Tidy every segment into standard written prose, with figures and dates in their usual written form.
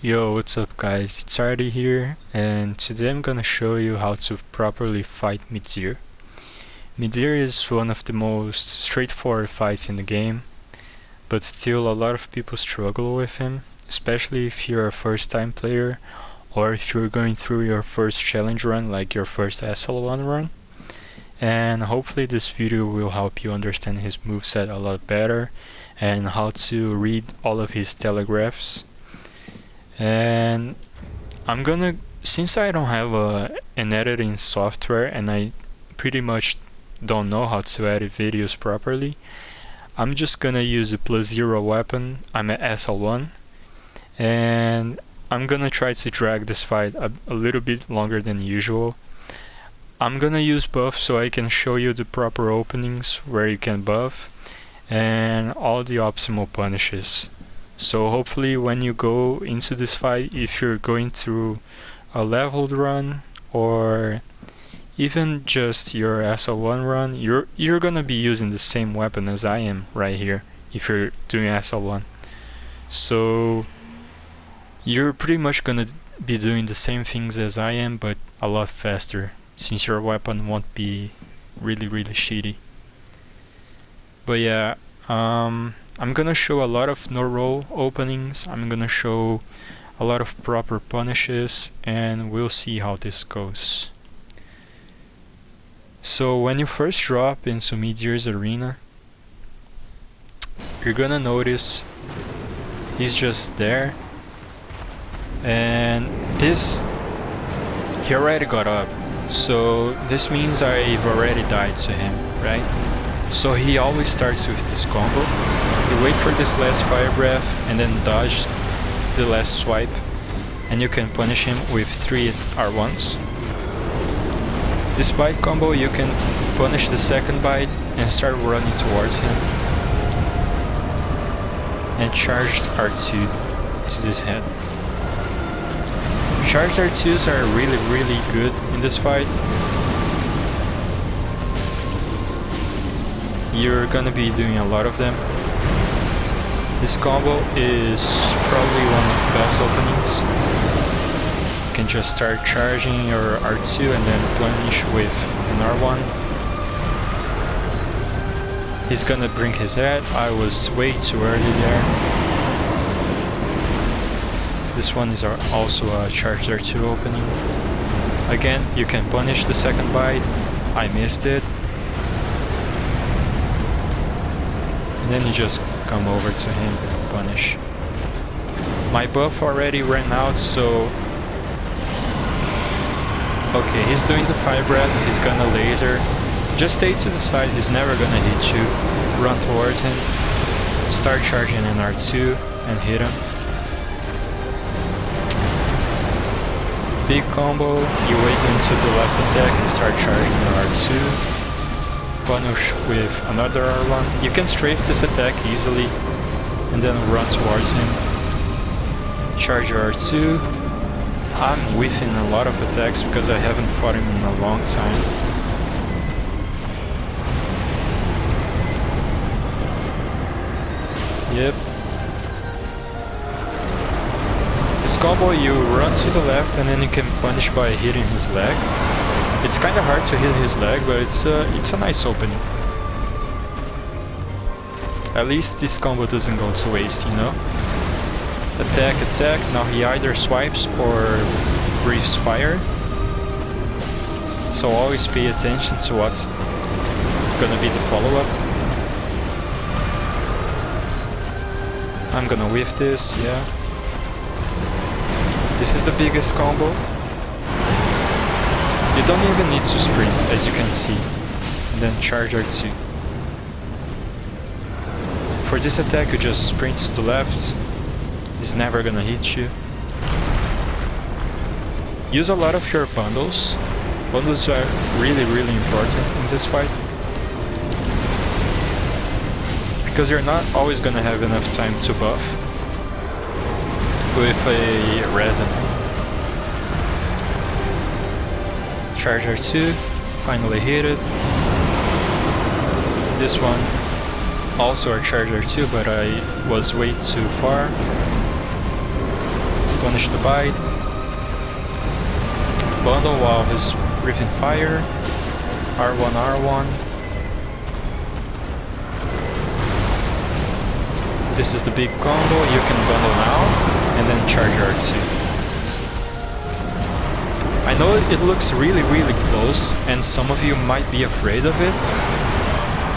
Yo, what's up guys, it's Artie here, and today I'm gonna show you how to properly fight MIDIR. MIDIR is one of the most straightforward fights in the game, but still a lot of people struggle with him, especially if you're a first time player, or if you're going through your first challenge run, like your first SL1 run. And hopefully this video will help you understand his moveset a lot better, and how to read all of his telegraphs. And I'm gonna, since I don't have an editing software and I pretty much don't know how to edit videos properly, I'm just gonna use a +0 weapon. I'm at SL1, and I'm gonna try to drag this fight a little bit longer than usual. I'm gonna use buff so I can show you the proper openings where you can buff and all the optimal punishes. So hopefully when you go into this fight, if you're going through a leveled run or even just your SL1 run, you're gonna be using the same weapon as I am right here if you're doing SL1. So you're pretty much gonna be doing the same things as I am, but a lot faster, since your weapon won't be really shitty. But yeah, I'm gonna show a lot of no-roll openings, I'm gonna show a lot of proper punishes, and we'll see how this goes. So when you first drop into MIDIR'S arena, you're gonna notice he's just there, and he already got up, so this means I've already died to him, right? So he always starts with this combo. You wait for this last fire breath and then dodge the last swipe, and you can punish him with 3 R1s. This bite combo, you can punish the second bite and start running towards him, and charged R2 to this head. Charged R2s are really good in this fight. You're gonna be doing a lot of them. This combo is probably one of the best openings. You can just start charging your R2 and then punish with an R1. He's gonna bring his head. I was way too early there. This one is also a charged R2 opening. Again, you can punish the second bite. I missed it. And then you just come over to him and punish. My buff already ran out, so... Okay, he's doing the fire breath, he's gonna laser. Just stay to the side, he's never gonna hit you. Run towards him. Start charging an R2 and hit him. Big combo, you wait until the last attack and start charging your R2. Punish with another R1. You can strafe this attack easily and then run towards him. Charge your R2. I'm whiffing a lot of attacks because I haven't fought him in a long time. Yep. This combo, you run to the left and then you can punish by hitting his leg. It's kinda hard to hit his leg, but it's a nice opening. At least this combo doesn't go to waste, you know? Attack, attack, now he either swipes or breathes fire. So always pay attention to what's gonna be the follow-up. I'm gonna whiff this, yeah. This is the biggest combo. You don't even need to sprint, as you can see, and then charge R2. For this attack you just sprint to the left, he's never gonna hit you. Use a lot of your bundles. Bundles are really important in this fight, because you're not always gonna have enough time to buff with a resin. Charge R2, finally hit it. This one, also a charge R2, but I was way too far. punish the bite. Bundle while he's breathing fire. R1, R1. This is the big combo. You can bundle now and then charge R2. I know it looks really close and some of you might be afraid of it,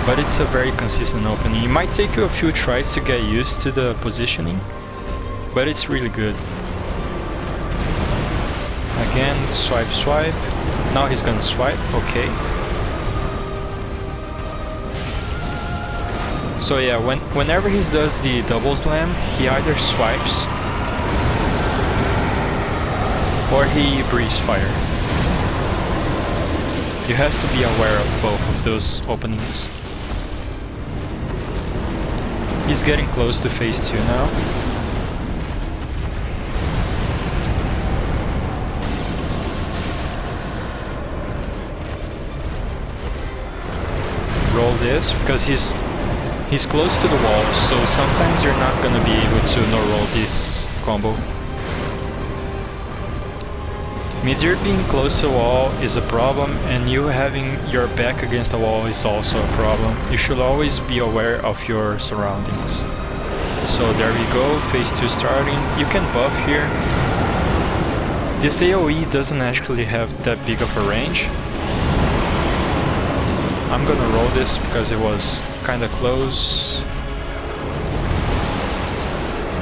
but it's a very consistent opening. It might take you a few tries to get used to the positioning, but it's really good. Again, swipe, swipe. Now he's gonna swipe, okay. So yeah, whenever he does the double slam, he either swipes or he breathes fire. You have to be aware of both of those openings. He's getting close to phase 2 now. Roll this because he's close to the wall, so sometimes you're not gonna be able to no roll this combo. MIDIR being close to the wall is a problem, and you having your back against the wall is also a problem. You should always be aware of your surroundings. So there we go, phase 2 starting. You can buff here. This AoE doesn't actually have that big of a range. I'm gonna roll this because it was kinda close.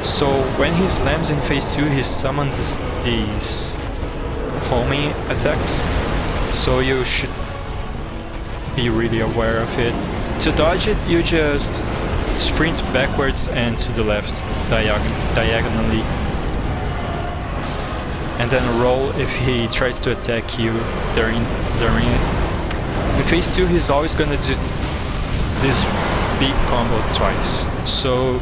So when he slams in phase 2, he summons these homing attacks, so you should be really aware of it. To dodge it, you just sprint backwards and to the left diagonally, and then roll if he tries to attack you during it. In phase 2 he's always gonna do this big combo twice, so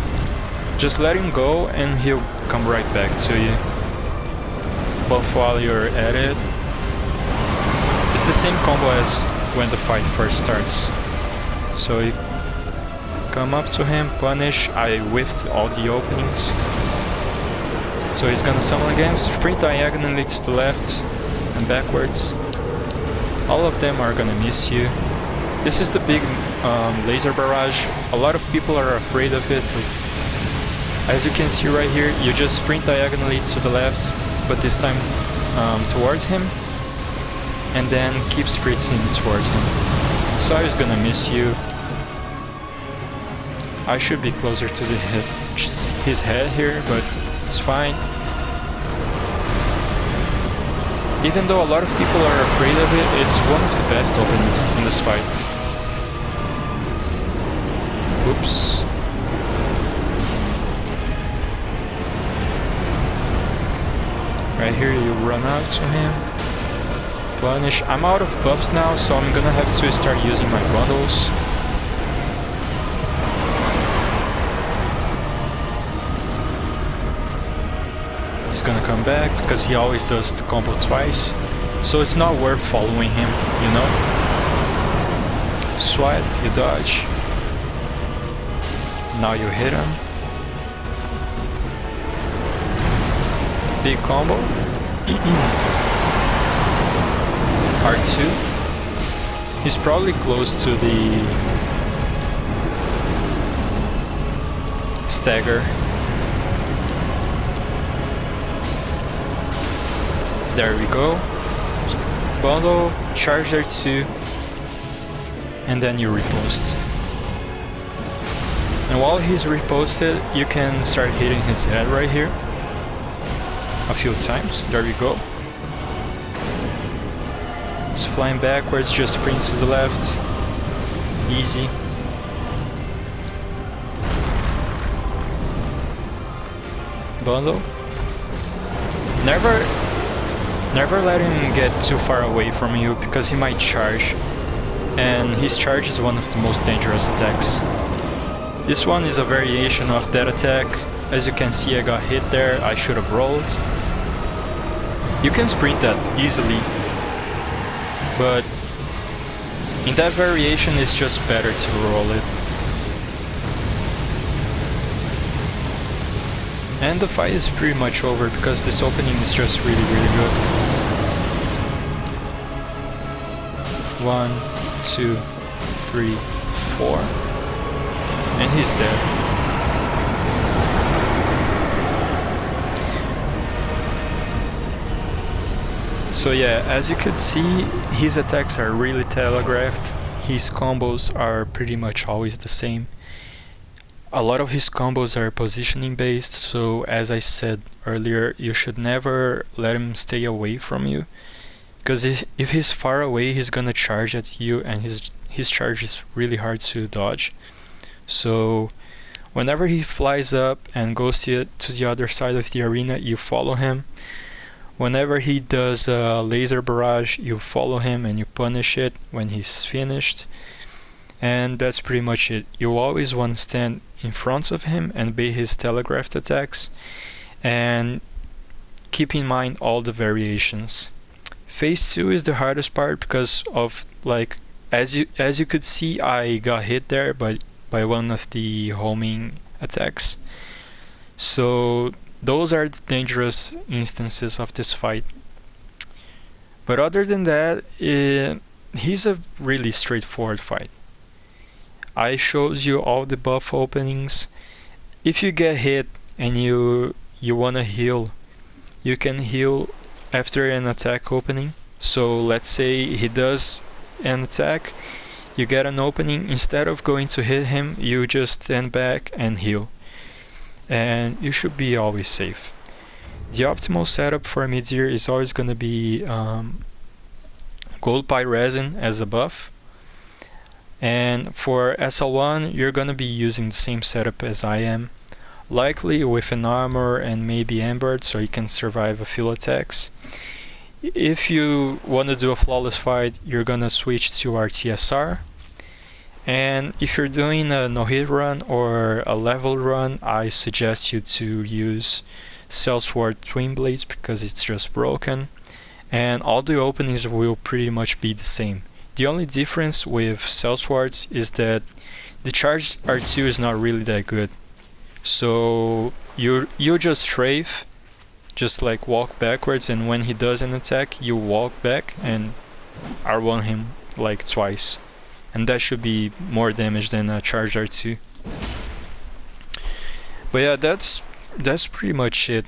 just let him go and he'll come right back to you. Both while you're at it. It's the same combo as when the fight first starts. So you come up to him, punish. I whiffed all the openings. So he's gonna summon again, sprint diagonally to the left and backwards. All of them are gonna miss you. This is the big laser barrage. A lot of people are afraid of it. As you can see right here, you just sprint diagonally to the left, but this time towards him, and then keep sprinting towards him. So I was gonna miss you. I should be closer to his head here, but it's fine. Even though a lot of people are afraid of it, it's one of the best openings in this fight. Oops. Right here you run out to him, punish. I'm out of buffs now, so I'm gonna have to start using my bundles. He's gonna come back because he always does the combo twice, so it's not worth following him, you know. Swipe, you dodge. Now you hit him. Big combo. R2. He's probably close to the stagger. There we go. Bundle, charge R2, and then you repost. And while he's reposted, you can start hitting his head right here. A few times, there we go. It's flying backwards, just sprint to the left. Easy. Bundle. Never let him get too far away from you because he might charge. And his charge is one of the most dangerous attacks. This one is a variation of that attack. As you can see, I got hit there, I should have rolled. You can sprint that easily, but in that variation it's just better to roll it. And the fight is pretty much over because this opening is just really good. 1, 2, 3, 4. And he's dead. So yeah, as you could see, his attacks are really telegraphed. His combos are pretty much always the same. A lot of his combos are positioning based, so as I said earlier, you should never let him stay away from you. Because if he's far away, he's gonna charge at you, and his charge is really hard to dodge. So whenever he flies up and goes to the other side of the arena, you follow him. Whenever he does a laser barrage, you follow him and you punish it when he's finished. And that's pretty much it. You always want to stand in front of him and bait his telegraphed attacks, and keep in mind all the variations. Phase 2 is the hardest part because of, like, as you could see, I got hit there by one of the homing attacks. So those are the dangerous instances of this fight. But other than that, he's a really straightforward fight. I showed you all the buff openings. If you get hit and you wanna heal, you can heal after an attack opening. So let's say he does an attack, you get an opening, instead of going to hit him, you just stand back and heal. And you should be always safe. The optimal setup for Midir is always gonna be gold pie resin as a buff. And for SL1, you're gonna be using the same setup as I am, likely with an armor and maybe Embered so you can survive a few attacks. If you want to do a flawless fight, you're gonna switch to RTSR. And if you're doing a no-hit run or a level run, I suggest you to use Sellsword Twin Blades because it's just broken. And all the openings will pretty much be the same. The only difference with Sellswords is that the charge R2 is not really that good. So you just strafe, just like walk backwards, and when he does an attack, you walk back and R1 him like twice. And that should be more damage than a charge R2. But yeah, that's pretty much it.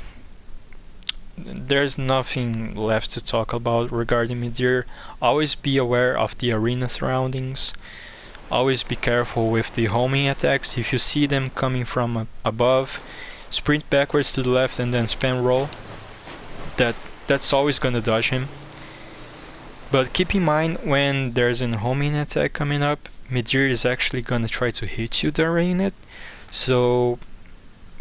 There's nothing left to talk about regarding Midir. Always be aware of the arena surroundings. Always be careful with the homing attacks. If you see them coming from above, sprint backwards to the left and then spam roll. That's always gonna dodge him. But keep in mind, when there's an homing attack coming up, Midir is actually gonna try to hit you during it. So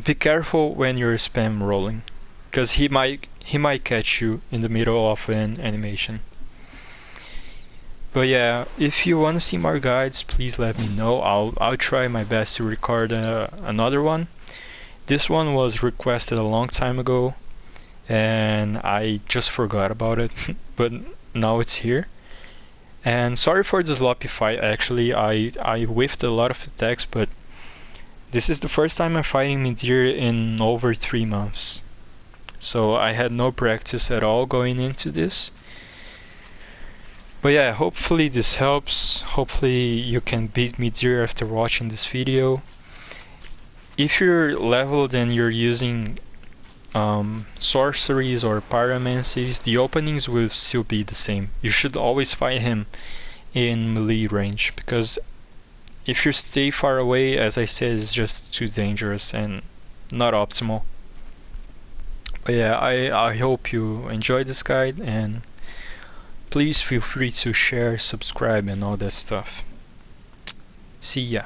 be careful when you're spam rolling, because he might catch you in the middle of an animation. But yeah, if you want to see more guides, please let me know. I'll try my best to record another one. This one was requested a long time ago and I just forgot about it, but now it's here. And sorry for the sloppy fight, actually. I whiffed a lot of attacks, but this is the first time I'm fighting Midir in over 3 months. So I had no practice at all going into this. But yeah, hopefully this helps. Hopefully you can beat Midir after watching this video. If you're leveled and you're using sorceries or pyromancies, the openings will still be the same. You should always fight him in melee range, because if you stay far away, as I said, it's just too dangerous and not optimal. But yeah, I hope you enjoyed this guide, and please feel free to share, subscribe and all that stuff. See ya.